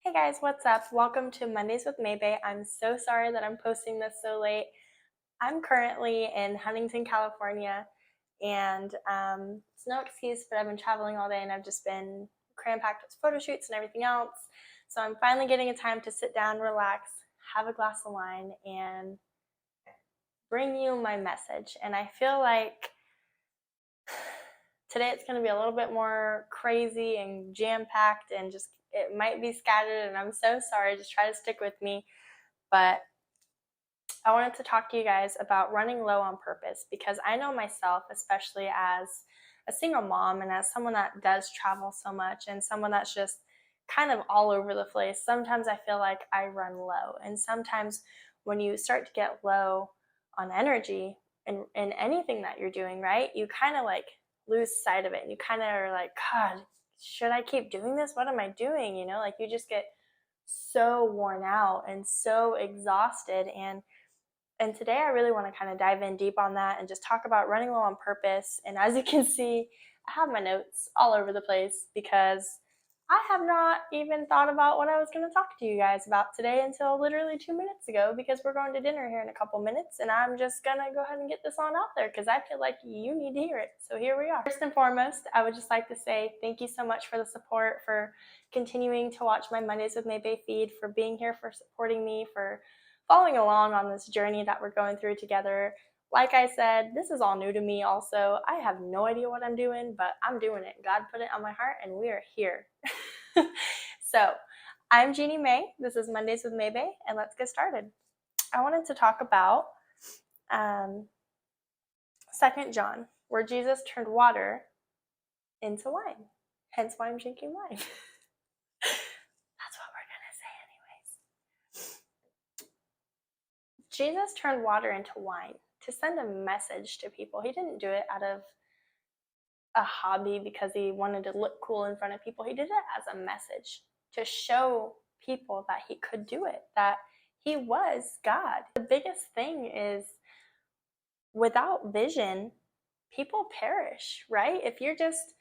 Hey guys, what's up? Welcome to Mondays with Mae Bae. I'm so sorry that I'm posting this so late. I'm currently in Huntington, California, and it's no excuse, but I've been traveling all day and I've just been cram-packed with photo shoots and everything else. So I'm finally getting a time to sit down, relax, have a glass of wine, and bring you my message. And I feel like today it's going to be a little bit more crazy and jam-packed and just it might be scattered, and I'm so sorry. Just try to stick with me. But I wanted to talk to you guys about running low on purpose, because I know myself, especially as a single mom and as someone that does travel so much and someone that's just kind of all over the place, sometimes I feel like I run low. And sometimes when you start to get low on energy in anything that you're doing, right, you kind of like lose sight of it. And you kind of are like, God, should I keep doing this? What am I doing? Like you just get so worn out and so exhausted. And today I really want to kind of dive in deep on that and just talk about running low on purpose. And as you can see, I have my notes all over the place because I have not even thought about what I was going to talk to you guys about today until literally 2 minutes ago, because we're going to dinner here in a couple minutes and I'm just going to go ahead and get this on out there because I feel like you need to hear it. So here we are. First and foremost, I would just like to say thank you so much for the support, for continuing to watch my Mondays with Mae Bae feed, for being here, for supporting me, for following along on this journey that we're going through together. Like I said, this is all new to me also. I have no idea what I'm doing, but I'm doing it. God put it on my heart and we are here. So, I'm Jeannie Mae. This is Mondays with Mae Bae, and let's get started. I wanted to talk about 2 John, where Jesus turned water into wine. Hence why I'm drinking wine. That's what we're going to say anyways. Jesus turned water into wine to send a message to people. He didn't do it out of a hobby because he wanted to look cool in front of people. He did it as a message to show people that he could do it, that he was God. The biggest thing is without vision, people perish, right? If you're just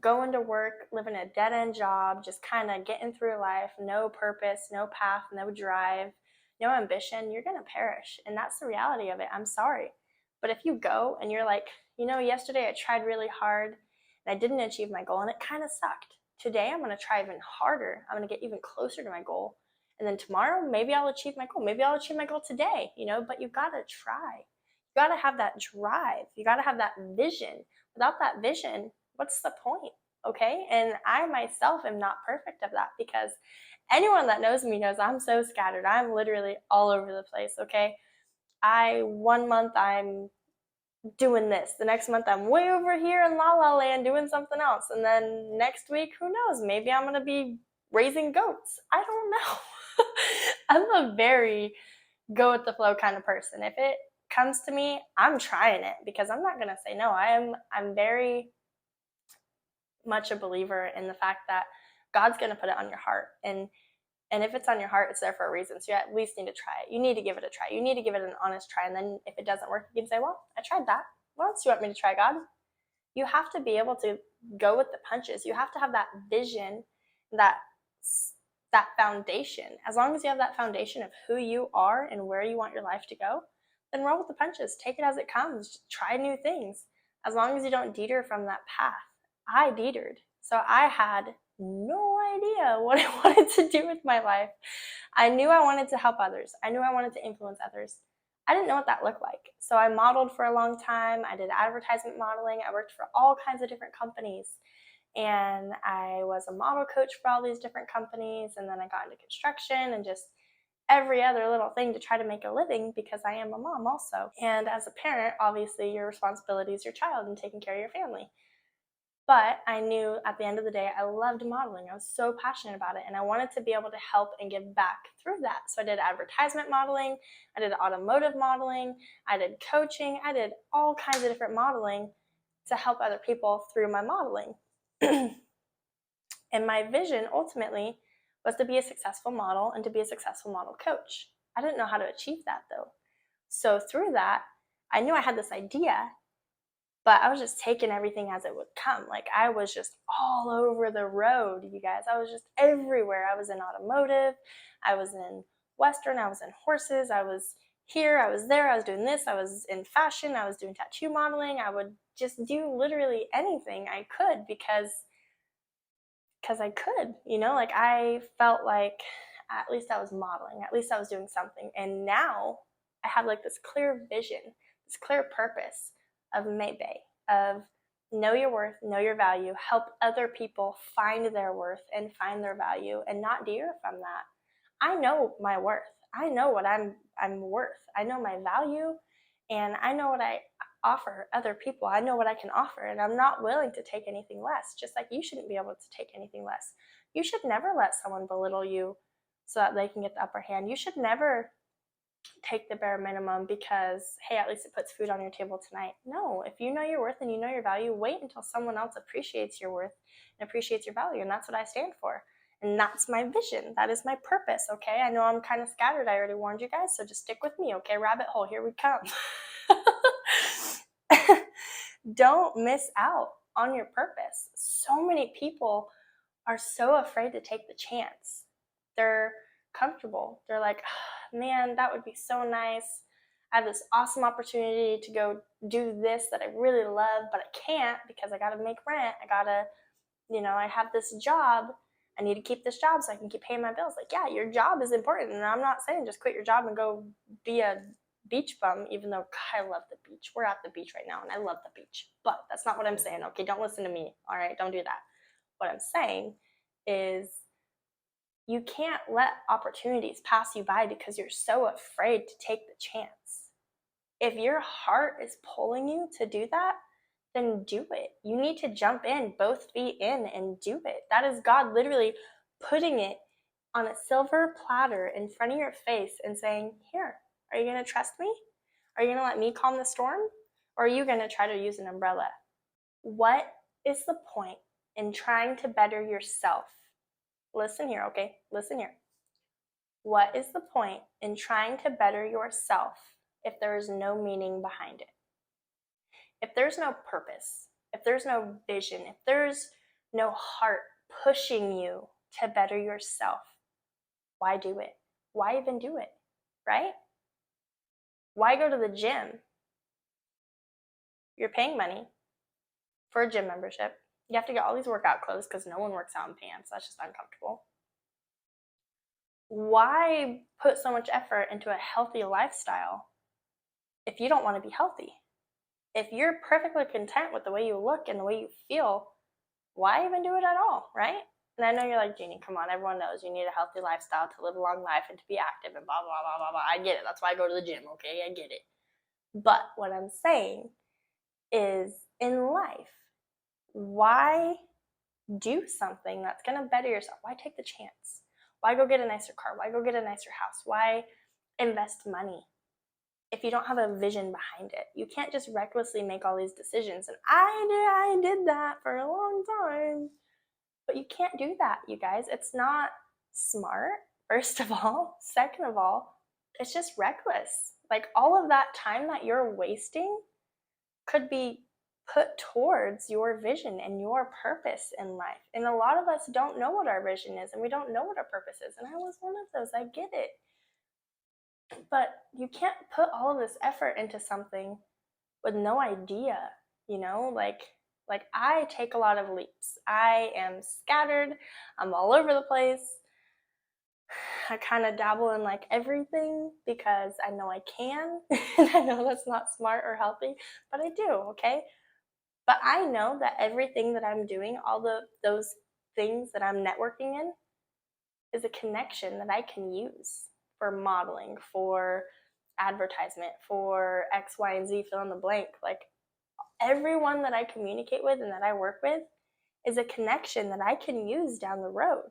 going to work, living a dead-end job, just kind of getting through life, no purpose, no path, no drive, no ambition, you're going to perish. And that's the reality of it. I'm sorry. But if you go and you're like, yesterday I tried really hard and I didn't achieve my goal and it kind of sucked. Today I'm going to try even harder. I'm going to get even closer to my goal. And then tomorrow, maybe I'll achieve my goal. Maybe I'll achieve my goal today, but you got to try. You got to have that drive. You got to have that vision. Without that vision, what's the point? Okay. And I myself am not perfect of that, because anyone that knows me knows I'm so scattered. I'm literally all over the place. Okay. One month I'm doing this. The next month I'm way over here in La La Land doing something else. And then next week, who knows? Maybe I'm going to be raising goats. I don't know. I'm a very go with the flow kind of person. If it comes to me, I'm trying it because I'm not going to say no. I'm very much a believer in the fact that God's going to put it on your heart. And if it's on your heart, it's there for a reason. So you at least need to try it. You need to give it a try. You need to give it an honest try. And then if it doesn't work, you can say, well, I tried that. What else do you want me to try, God? You have to be able to go with the punches. You have to have that vision, that foundation. As long as you have that foundation of who you are and where you want your life to go, then roll with the punches. Take it as it comes. Try new things. As long as you don't deter from that path. I detered. So I had no idea what I wanted to do with my life. I knew I wanted to help others. I knew I wanted to influence others. I didn't know what that looked like. So I modeled for a long time. I did advertisement modeling. I worked for all kinds of different companies. And I was a model coach for all these different companies. And then I got into construction and just every other little thing to try to make a living, because I am a mom also. And as a parent, obviously your responsibility is your child and taking care of your family. But I knew at the end of the day, I loved modeling. I was so passionate about it, and I wanted to be able to help and give back through that. So I did advertisement modeling, I did automotive modeling, I did coaching, I did all kinds of different modeling to help other people through my modeling. And my vision ultimately was to be a successful model and to be a successful model coach. I didn't know how to achieve that though. So through that, I knew I had this idea, But I was just taking everything as it would come. Like, I was just all over the road, you guys. I was just everywhere. I was in automotive, I was in Western, I was in horses, I was here, I was there, I was doing this, I was in fashion, I was doing tattoo modeling. I would just do literally anything I could because I could, like I felt like at least I was modeling, at least I was doing something. And now I have like this clear vision, this clear purpose of Mae Bae, of know your worth, know your value, help other people find their worth and find their value and not deter from that. I know my worth. I know what I'm worth. I know my value, and I know what I offer other people. I know what I can offer, and I'm not willing to take anything less, just like you shouldn't be able to take anything less. You should never let someone belittle you so that they can get the upper hand. You should never take the bare minimum because, hey, at least it puts food on your table tonight. No, if you know your worth and you know your value, wait until someone else appreciates your worth and appreciates your value. And that's what I stand for. And that's my vision. That is my purpose, okay? I know I'm kind of scattered. I already warned you guys, so just stick with me, okay? Rabbit hole, here we come. Don't miss out on your purpose. So many people are so afraid to take the chance. They're comfortable. They're like, oh, man, that would be so nice. I have this awesome opportunity to go do this that I really love, but I can't because I gotta make rent. I have this job. I need to keep this job so I can keep paying my bills. Like, yeah, your job is important. And I'm not saying just quit your job and go be a beach bum, even though God, I love the beach. We're at the beach right now and I love the beach. But that's not what I'm saying, okay? Don't listen to me, all right? Don't do that. What I'm saying is you can't let opportunities pass you by because you're so afraid to take the chance. If your heart is pulling you to do that, then do it. You need to jump in, both feet in, and do it. That is God literally putting it on a silver platter in front of your face and saying, here, are you going to trust me? Are you going to let me calm the storm? Or are you going to try to use an umbrella? What is the point in trying to better yourself? Listen here, okay? Listen here. What is the point in trying to better yourself if there is no meaning behind it? If there's no purpose, if there's no vision, if there's no heart pushing you to better yourself, why do it? Why even do it, right? Why go to the gym? You're paying money for a gym membership. You have to get all these workout clothes because no one works out in pants. That's just uncomfortable. Why put so much effort into a healthy lifestyle if you don't want to be healthy? If you're perfectly content with the way you look and the way you feel, why even do it at all, right? And I know you're like, Jeannie, come on, everyone knows you need a healthy lifestyle to live a long life and to be active and blah, blah, blah, blah, blah. I get it. That's why I go to the gym, okay? I get it. But what I'm saying is in life, why do something that's going to better yourself? Why take the chance? Why go get a nicer car? Why go get a nicer house? Why invest money if you don't have a vision behind it? You can't just recklessly make all these decisions. And I did that for a long time. But you can't do that, you guys. It's not smart, first of all. Second of all, it's just reckless. Like, all of that time that you're wasting could be put towards your vision and your purpose in life. And a lot of us don't know what our vision is and we don't know what our purpose is. And I was one of those. I get it. But you can't put all of this effort into something with no idea, like I take a lot of leaps. I am scattered. I'm all over the place. I kind of dabble in like everything because I know I can. And I know that's not smart or healthy, but I do, okay? But I know that everything that I'm doing, those things that I'm networking in, is a connection that I can use for modeling, for advertisement, for X, Y, and Z, fill in the blank. Like, everyone that I communicate with and that I work with is a connection that I can use down the road.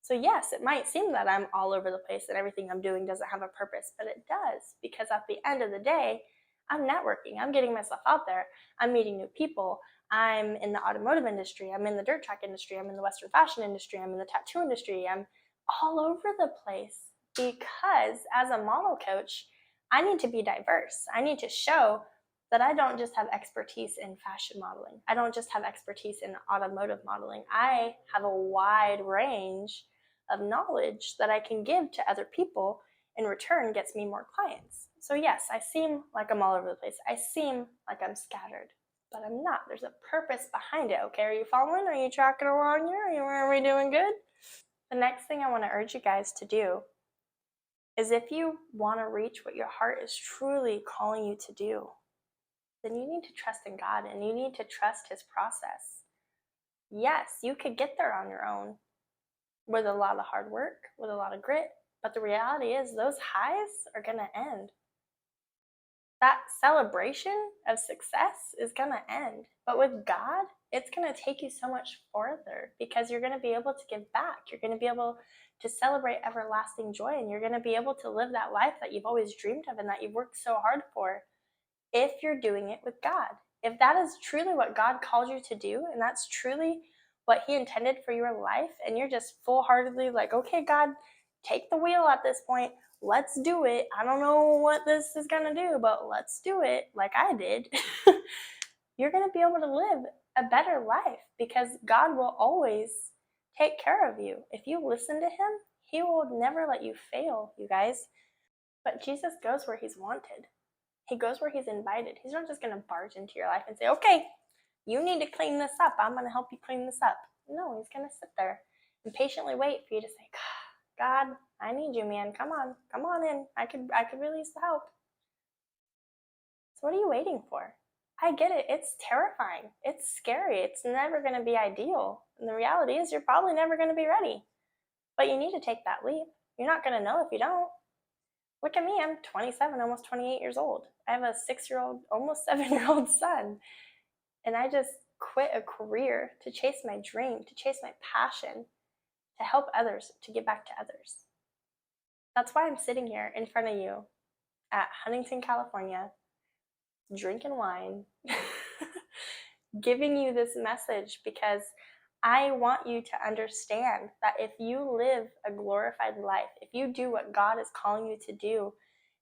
So yes, it might seem that I'm all over the place and everything I'm doing doesn't have a purpose, but it does, because at the end of the day, I'm networking. I'm getting myself out there. I'm meeting new people. I'm in the automotive industry. I'm in the dirt track industry. I'm in the Western fashion industry. I'm in the tattoo industry. I'm all over the place because as a model coach, I need to be diverse. I need to show that I don't just have expertise in fashion modeling. I don't just have expertise in automotive modeling. I have a wide range of knowledge that I can give to other people. In return, gets me more clients. So yes, I seem like I'm all over the place. I seem like I'm scattered, but I'm not. There's a purpose behind it. Okay, are you following? Are you tracking along here? Are we doing good? The next thing I want to urge you guys to do is, if you want to reach what your heart is truly calling you to do, then you need to trust in God and you need to trust His process. Yes, you could get there on your own with a lot of hard work, with a lot of grit, but the reality is those highs are going to end. That celebration of success is going to end. But with God, it's going to take you so much further, because you're going to be able to give back. You're going to be able to celebrate everlasting joy, and you're going to be able to live that life that you've always dreamed of and that you've worked so hard for, if you're doing it with God. If that is truly what God called you to do, and that's truly what He intended for your life, and you're just full-heartedly like, okay, God, take the wheel at this point. Let's do it. I don't know what this is going to do, but let's do it like I did. You're going to be able to live a better life, because God will always take care of you. If you listen to Him, He will never let you fail, you guys. But Jesus goes where He's wanted. He goes where He's invited. He's not just going to barge into your life and say, okay, you need to clean this up. I'm going to help you clean this up. No, He's going to sit there and patiently wait for you to say, God, I need you, man. Come on in. I could really use the help. So what are you waiting for? I get it. It's terrifying. It's scary. It's never going to be ideal. And the reality is, you're probably never going to be ready. But you need to take that leap. You're not going to know if you don't. Look at me. I'm 27, almost 28 years old. I have a 6-year-old, almost 7-year-old son. And I just quit a career to chase my dream, to chase my passion, to help others, to give back to others. That's why I'm sitting here in front of you at Huntington, California, drinking wine, giving you this message, because I want you to understand that if you live a glorified life, if you do what God is calling you to do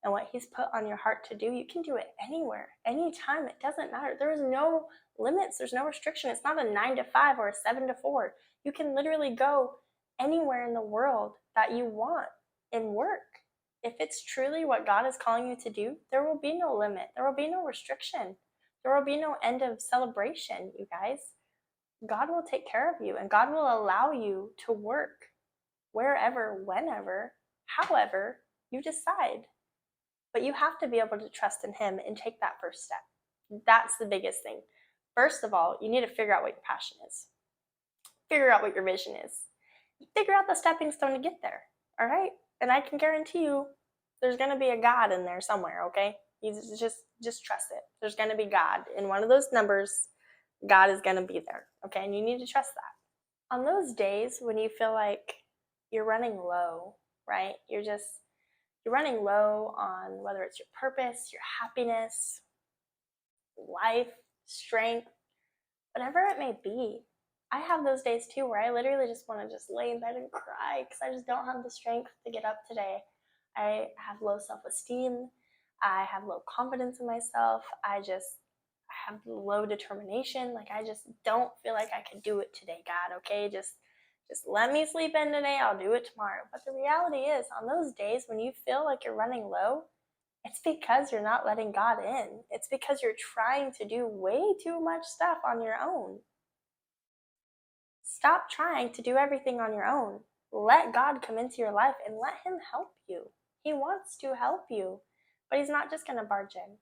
and what He's put on your heart to do, you can do it anywhere, anytime. It doesn't matter. There is no limits. There's no restriction. It's not a 9 to 5 or a 7 to 4. You can literally go anywhere in the world that you want and work. If it's truly what God is calling you to do, there will be no limit. There will be no restriction. There will be no end of celebration, you guys. God will take care of you, and God will allow you to work wherever, whenever, however you decide. But you have to be able to trust in Him and take that first step. That's the biggest thing. First of all, you need to figure out what your passion is. Figure out what your vision is. Figure out the stepping stone to get there, all right? And I can guarantee you there's going to be a God in there somewhere, okay? You just trust it. There's going to be God. In one of those numbers, God is going to be there, okay? And you need to trust that. On those days when you feel like you're running low, right? You're running low on whether it's your purpose, your happiness, life, strength, whatever it may be. I have those days too where I literally just want to just lay in bed and cry because I just don't have the strength to get up today. I have low self-esteem. I have low confidence in myself. I have low determination. Like, I just don't feel like I can do it today, God, okay? Just let me sleep in today. I'll do it tomorrow. But the reality is, on those days when you feel like you're running low, it's because you're not letting God in. It's because you're trying to do way too much stuff on your own. Stop trying to do everything on your own. Let God come into your life and let Him help you. He wants to help you, but He's not just going to barge in.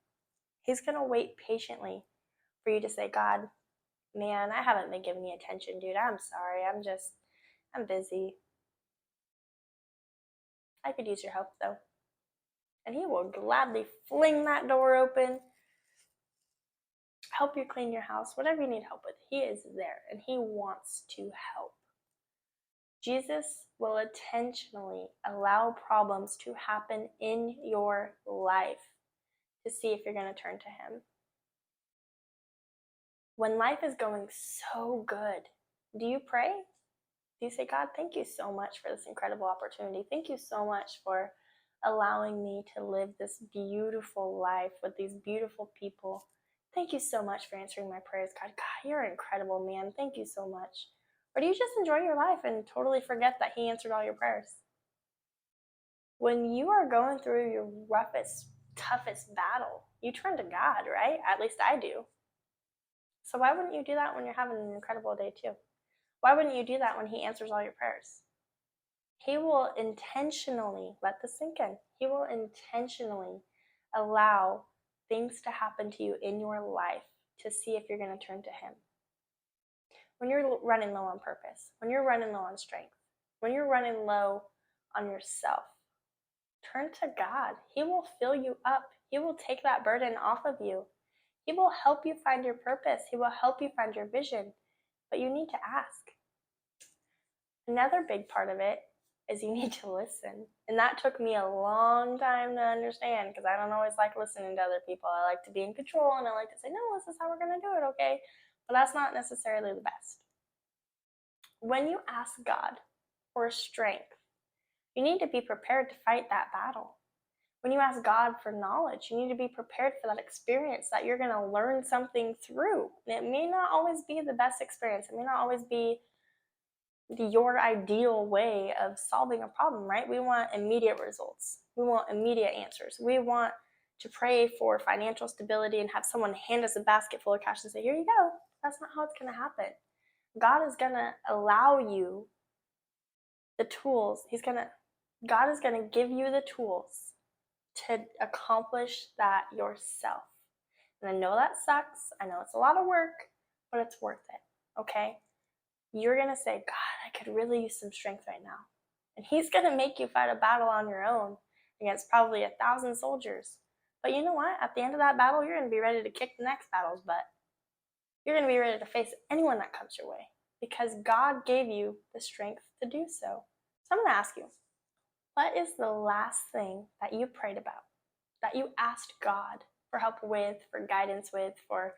He's going to wait patiently for you to say, God, man, I haven't been giving you attention, dude. I'm sorry. I'm busy. I could use your help, though. And He will gladly fling that door open, help you clean your house, whatever you need help with. He is there, and He wants to help. Jesus will intentionally allow problems to happen in your life to see if you're going to turn to Him. When life is going so good, do you pray? Do you say, God, thank you so much for this incredible opportunity. Thank you so much for allowing me to live this beautiful life with these beautiful people. Thank you so much for answering my prayers, God. God, you're incredible, man. Thank you so much. Or do you just enjoy your life and totally forget that He answered all your prayers? When you are going through your roughest, toughest battle, you turn to God, right? At least I do. So why wouldn't you do that when you're having an incredible day too? Why wouldn't you do that when He answers all your prayers? He will intentionally, let this sink in, He will intentionally allow things to happen to you in your life to see if you're going to turn to Him. When you're running low on purpose, when you're running low on strength, when you're running low on yourself, turn to God. He will fill you up. He will take that burden off of you. He will help you find your purpose. He will help you find your vision. But you need to ask. Another big part of it is you need to listen. And that took me a long time to understand because I don't always like listening to other people. I like to be in control and I like to say, no, this is how we're going to do it, okay? But that's not necessarily the best. When you ask God for strength, you need to be prepared to fight that battle. When you ask God for knowledge, you need to be prepared for that experience that you're going to learn something through. And it may not always be the best experience. It may not always be your ideal way of solving a problem, right? We want immediate results. We want immediate answers. We want to pray for financial stability and have someone hand us a basket full of cash and say, here you go. That's not how it's going to happen. God is going to allow you the tools. God is going to give you the tools to accomplish that yourself. And I know that sucks. I know it's a lot of work, but it's worth it, okay? You're going to say, God, I could really use some strength right now. And He's going to make you fight a battle on your own against probably 1,000 soldiers. But you know what? At the end of that battle, you're going to be ready to kick the next battle's butt. You're going to be ready to face anyone that comes your way because God gave you the strength to do so. So I'm going to ask you, what is the last thing that you prayed about, that you asked God for help with, for guidance with, for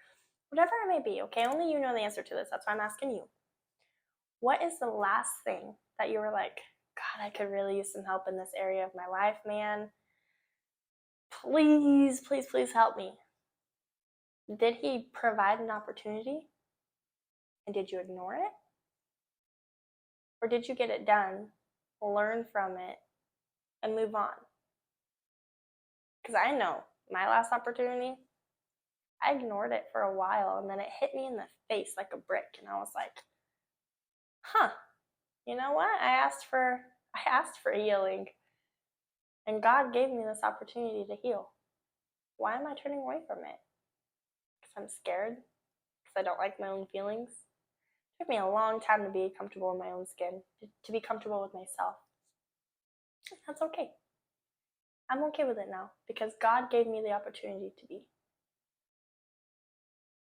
whatever it may be, okay? Only you know the answer to this. That's why I'm asking you. What is the last thing that you were like, God, I could really use some help in this area of my life, man? Please, please, please help me. Did He provide an opportunity? And did you ignore it? Or did you get it done, learn from it, and move on? Because I know my last opportunity, I ignored it for a while and then it hit me in the face like a brick. And I was like, you know what? I asked for healing. And God gave me this opportunity to heal. Why am I turning away from it? Because I'm scared? Because I don't like my own feelings? It took me a long time to be comfortable in my own skin, to be comfortable with myself. That's okay. I'm okay with it now because God gave me the opportunity to be.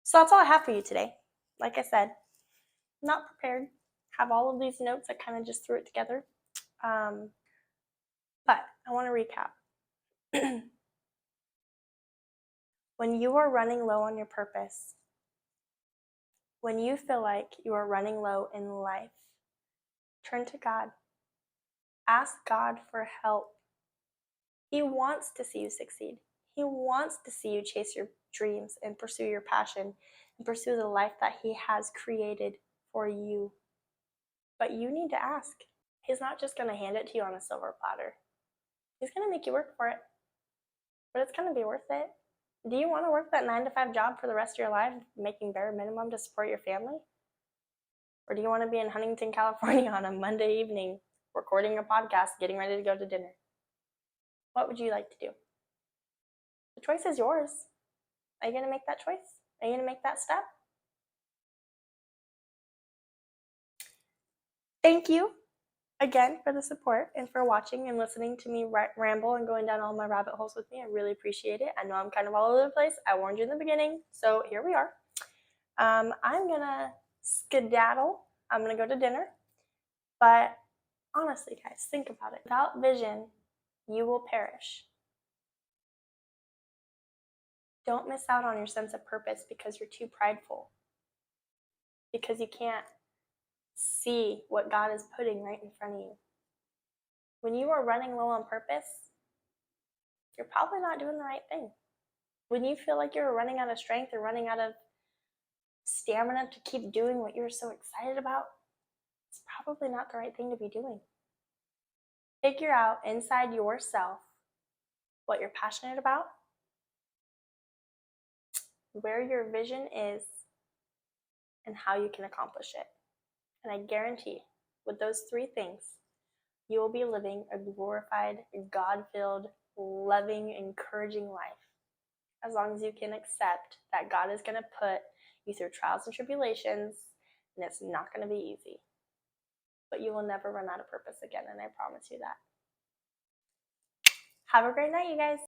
So that's all I have for you today. Like I said, not prepared. Have all of these notes. I kind of just threw it together. But I want to recap. When you are running low on your purpose, when you feel like you are running low in life, turn to God. Ask God for help. He wants to see you succeed. He wants to see you chase your dreams and pursue your passion and pursue the life that He has created for you. But you need to ask. He's not just going to hand it to you on a silver platter. He's going to make you work for it. But it's going to be worth it. Do you want to work that 9-to-5 job for the rest of your life, making bare minimum to support your family? Or do you want to be in Huntington, California on a Monday evening, recording a podcast, getting ready to go to dinner? What would you like to do? The choice is yours. Are you going to make that choice? Are you going to make that step? Thank you again for the support and for watching and listening to me ramble and going down all my rabbit holes with me. I really appreciate it. I know I'm kind of all over the place. I warned you in the beginning, so here we are. I'm going to skedaddle. I'm going to go to dinner. But honestly, guys, think about it. Without vision, you will perish. Don't miss out on your sense of purpose because you're too prideful. Because you can't see what God is putting right in front of you. When you are running low on purpose, you're probably not doing the right thing. When you feel like you're running out of strength or running out of stamina to keep doing what you're so excited about, it's probably not the right thing to be doing. Figure out inside yourself what you're passionate about, where your vision is, and how you can accomplish it. And I guarantee, with those three things, you will be living a glorified, God-filled, loving, encouraging life. As long as you can accept that God is going to put you through trials and tribulations, and it's not going to be easy. But you will never run out of purpose again, and I promise you that. Have a great night, you guys.